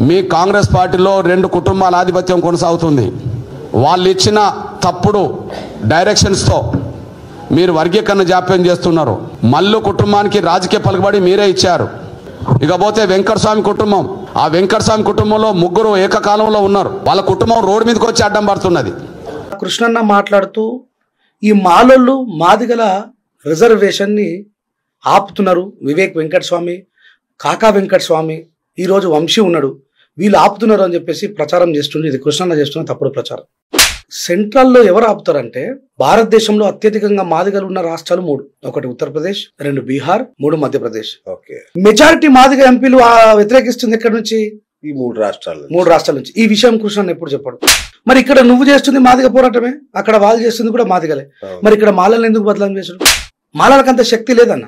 మీ కాంగ్రెస్ పార్టీలో 2 కుటుంబాల ఆధిపత్యం కొనసాగుతుంది. వాళ్ళు ఇచ్చిన తప్పుడు డైరెక్షన్స్తో మీరు వర్గీకరణ జాప్యం చేస్తున్నారు. మల్లు కుటుంబానికి రాజకీయ పలుకుబడి మీరే ఇచ్చారు. ఇకపోతే వెంకటస్వామి కుటుంబం, ఆ వెంకటస్వామి కుటుంబంలో 3 ఏకకాలంలో ఉన్నారు. వాళ్ళ కుటుంబం రోడ్డు మీదకి వచ్చి అడ్డం పడుతున్నది. కృష్ణన్న మాట్లాడుతూ ఈ మాలోళ్ళు మాదిగల రిజర్వేషన్ని ఆపుతున్నారు. వివేక్ వెంకటస్వామి, కాకా వెంకటస్వామి, ఈరోజు వంశీ ఉన్నాడు, వీళ్ళు ఆపుతున్నారు అని చెప్పేసి ప్రచారం చేస్తుండే. ఇది కృష్ణన్న చేస్తున్న తప్పుడు ప్రచారం. సెంట్రల్లో ఎవరు ఆపుతారంటే భారతదేశంలో అత్యధికంగా మాదిగలు ఉన్న రాష్ట్రాలు 3. 1 ఉత్తరప్రదేశ్, 2 బీహార్, 3 మధ్యప్రదేశ్. మెజారిటీ మాదిగ ఎంపీలు వ్యతిరేకిస్తుంది ఎక్కడి నుంచి? ఈ 3 రాష్ట్రాల నుంచి. ఈ విషయం కృష్ణన్న ఎప్పుడు చెప్పాడు. మరి ఇక్కడ నువ్వు చేస్తుంది మాదిగ పోరాటమే, అక్కడ వాళ్ళు చేస్తుంది కూడా మాదిగలే. మరి ఇక్కడ మాలలను ఎందుకు బదలాం చేసాడు? మాలలకంత శక్తి లేదన్న.